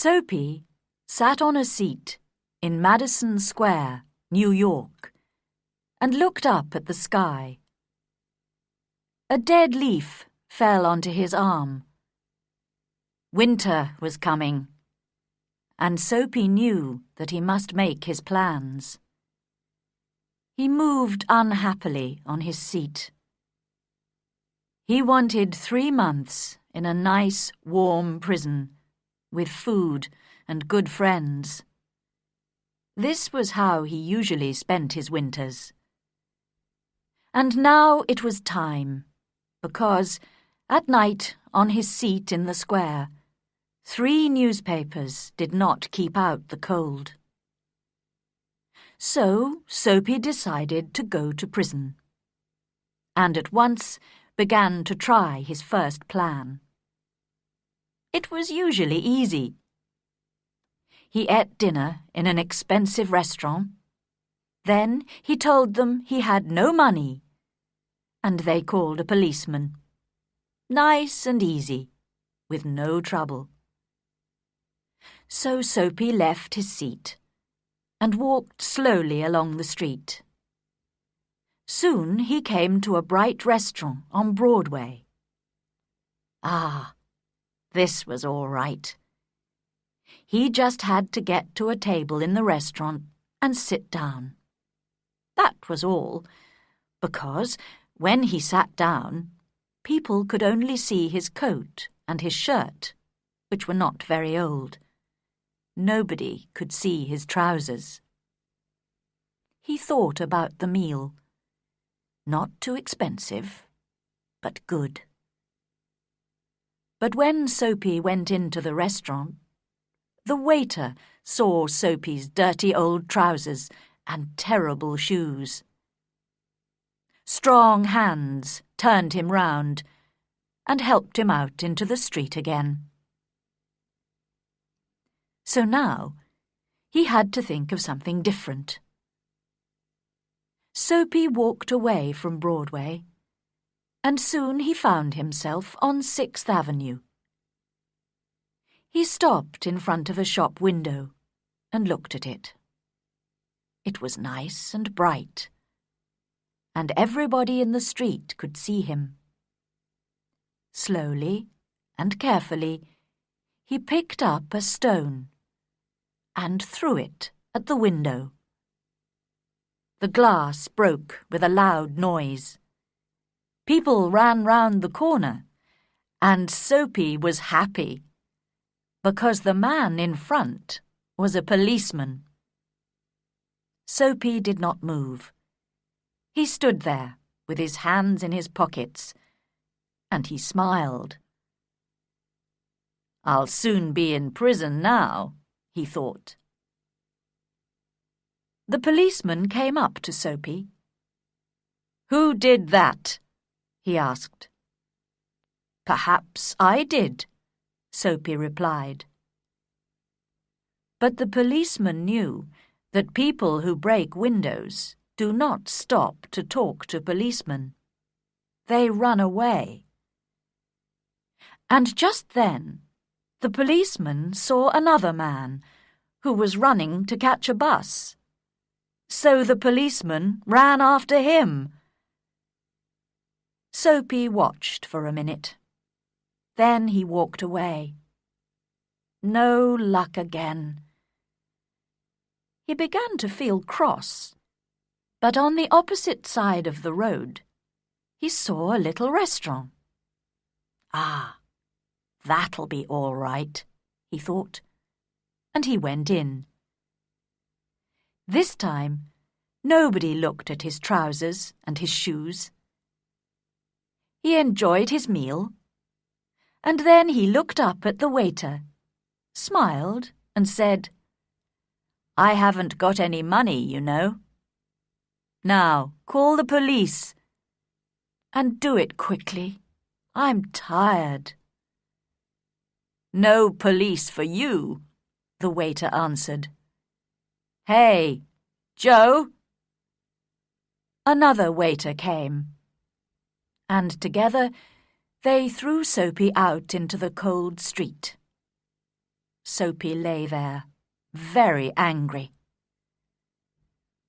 Soapy sat on a seat in Madison Square, New York, and looked up at the sky. A dead leaf fell onto his arm. Winter was coming, and Soapy knew that he must make his plans. He moved unhappily on his seat. He wanted 3 months in a nice, warm prison, with food and good friends. This was how he usually spent his winters. And now it was time, because, at night on his seat in the square, 3 newspapers did not keep out the cold. So Soapy decided to go to prison, and at once began to try his first plan. It was usually easy. He ate dinner in an expensive restaurant. Then he told them he had no money, and they called a policeman. Nice and easy, with no trouble. So Soapy left his seat and walked slowly along the street. Soon he came to a bright restaurant on Broadway. Ah! This was all right. He just had to get to a table in the restaurant and sit down. That was all, because when he sat down, people could only see his coat and his shirt, which were not very old. Nobody could see his trousers. He thought about the meal. Not too expensive, but good. But when Soapy went into the restaurant, the waiter saw Soapy's dirty old trousers and terrible shoes. Strong hands turned him round and helped him out into the street again. So now he had to think of something different. Soapy walked away from Broadway, and soon he found himself on 6th Avenue. He stopped in front of a shop window and looked at it. It was nice and bright, and everybody in the street could see him. Slowly and carefully, he picked up a stone and threw it at the window. The glass broke with a loud noise. People ran round the corner, and Soapy was happy, because the man in front was a policeman. Soapy did not move. He stood there with his hands in his pockets, and he smiled. "I'll soon be in prison now," he thought. The policeman came up to Soapy. "Who did that?" he asked. "Perhaps I did," Soapy replied. But the policeman knew that people who break windows do not stop to talk to policemen. They run away. And just then, the policeman saw another man who was running to catch a bus. So the policeman ran after him. Soapy watched for a minute. Then he walked away. No luck again. He began to feel cross, but on the opposite side of the road, he saw a little restaurant. Ah, that'll be all right, he thought, and he went in. This time, nobody looked at his trousers and his shoes. He enjoyed his meal, and then he looked up at the waiter, smiled, and said, "I haven't got any money, you know. Now, call the police. And do it quickly. I'm tired." "No police for you," the waiter answered. "Hey, Joe!" Another waiter came, and together they threw Soapy out into the cold street. Soapy lay there, very angry.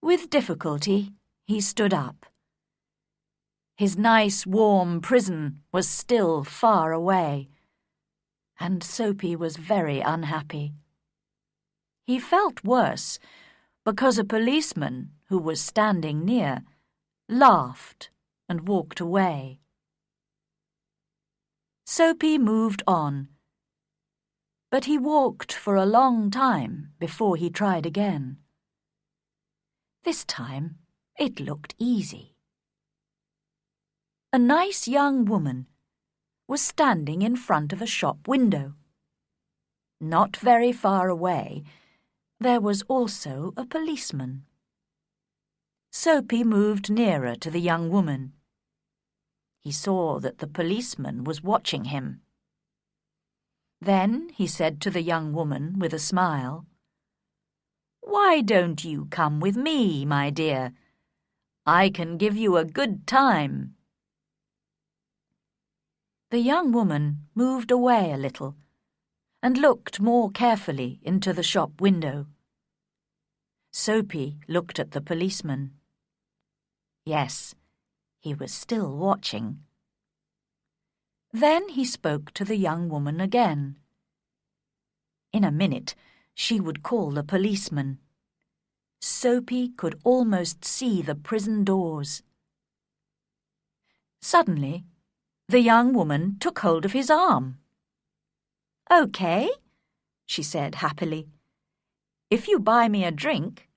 With difficulty, he stood up. His nice, warm prison was still far away, and Soapy was very unhappy. He felt worse because a policeman who was standing near laughed and walked away. Soapy moved on, but he walked for a long time before he tried again. This time it looked easy. A nice young woman was standing in front of a shop window. Not very far away, there was also a policeman. Soapy moved nearer to the young woman. He saw that the policeman was watching him. Then he said to the young woman with a smile, "Why don't you come with me, my dear? I can give you a good time." The young woman moved away a little and looked more carefully into the shop window. Soapy looked at the policeman. Yes, he was still watching. Then he spoke to the young woman again. In a minute, she would call the policeman. Soapy could almost see the prison doors. Suddenly, the young woman took hold of his arm. "Okay," she said happily. "If you buy me a drink.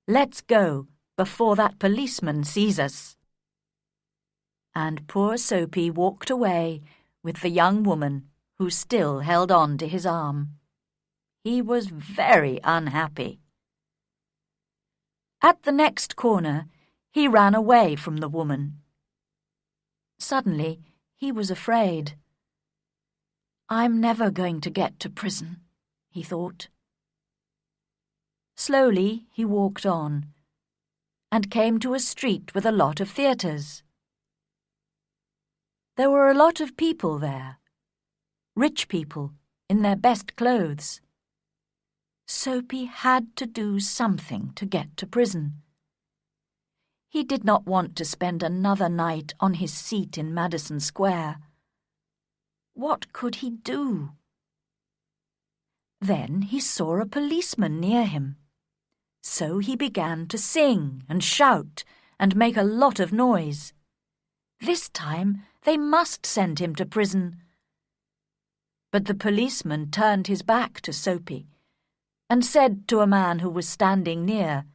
Let's go before that policeman sees us." And poor Soapy walked away with the young woman who still held on to his arm. He was very unhappy. At the next corner, he ran away from the woman. Suddenly, he was afraid. "I'm never going to get to prison," he thought. Slowly, he walked on and came to a street with a lot of theatres. There were a lot of people there, rich people in their best clothes. Soapy had to do something to get to prison. He did not want to spend another night on his seat in Madison Square. What could he do? Then he saw a policeman near him. So he began to sing and shout and make a lot of noise. This time they must send him to prison. But the policeman turned his back to Soapy and said to a man who was standing near,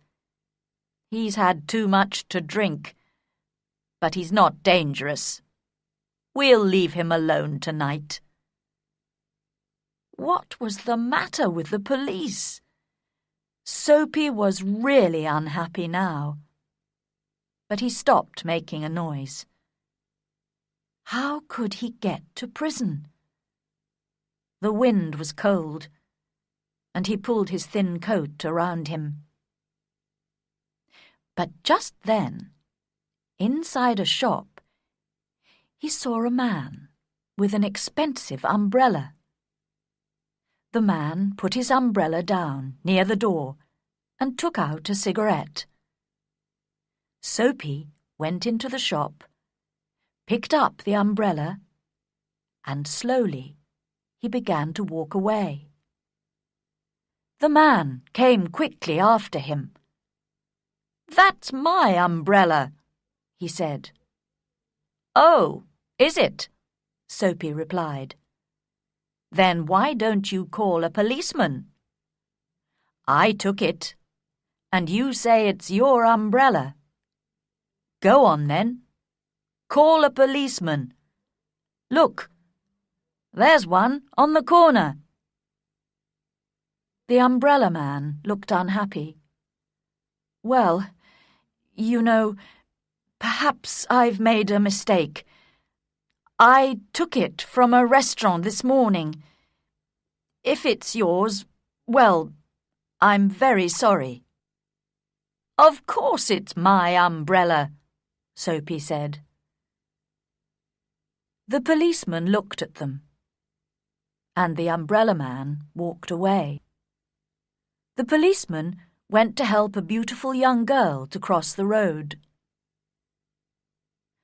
"He's had too much to drink, but he's not dangerous. We'll leave him alone tonight." What was the matter with the police? Soapy was really unhappy now. But he stopped making a noise. How could he get to prison? The wind was cold, and he pulled his thin coat around him. But just then, inside a shop, he saw a man with an expensive umbrella. The man put his umbrella down near the door and took out a cigarette. Soapy went into the shop, picked up the umbrella, and slowly he began to walk away. The man came quickly after him. "That's my umbrella," he said. "Oh, is it?" Soapy replied. "Then why don't you call a policeman? I took it, and you say it's your umbrella. Go on then. Call a policeman. Look, there's one on the corner." The umbrella man looked unhappy. "Well, you know, perhaps I've made a mistake. I took it from a restaurant this morning. If it's yours, well, I'm very sorry." "Of course it's my umbrella," Soapy said. The policeman looked at them. and the umbrella man walked away. The policeman went to help a beautiful young girl to cross the road.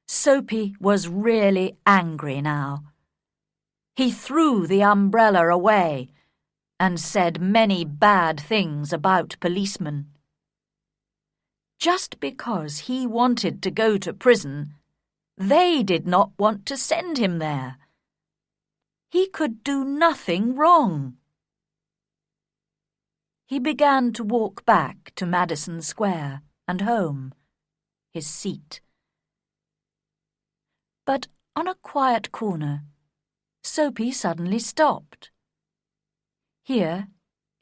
Soapy was really angry now. He threw the umbrella away and said many bad things about policemen. Just because he wanted to go to prison, they did not want to send him there. He could do nothing wrong. He began to walk back to Madison Square and home, his seat. But on a quiet corner, Soapy suddenly stopped. Here,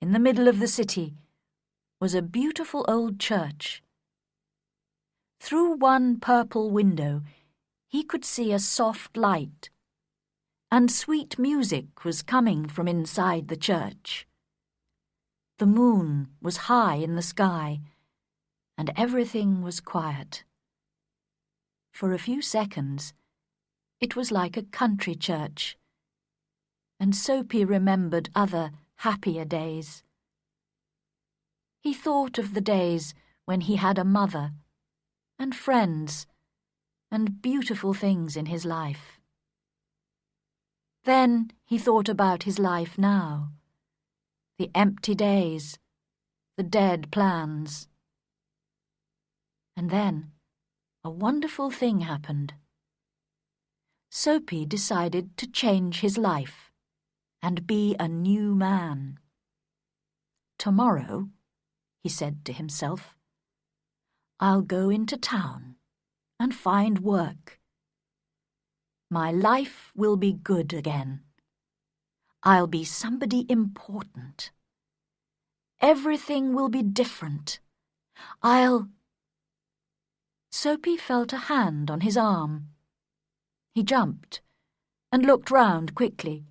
in the middle of the city, was a beautiful old church. Through one purple window, he could see a soft light, and sweet music was coming from inside the church. The moon was high in the sky, and everything was quiet. For a few seconds, it was like a country church, and Soapy remembered other, happier days. He thought of the days when he had a mother, and friends, and beautiful things in his life. Then he thought about his life now, the empty days, the dead plans. And then a wonderful thing happened. Soapy decided to change his life and be a new man. Tomorrow, he said to himself, I'll go into town and find work. My life will be good again. I'll be somebody important. Everything will be different. Soapy felt a hand on his arm. He jumped and looked round quickly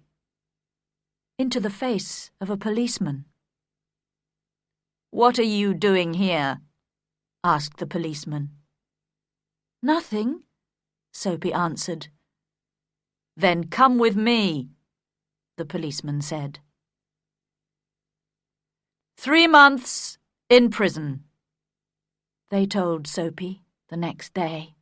into the face of a policeman. "What are you doing here?" asked the policeman. "Nothing," Soapy answered. "Then come with me," the policeman said. 3 months in prison, they told Soapy the next day.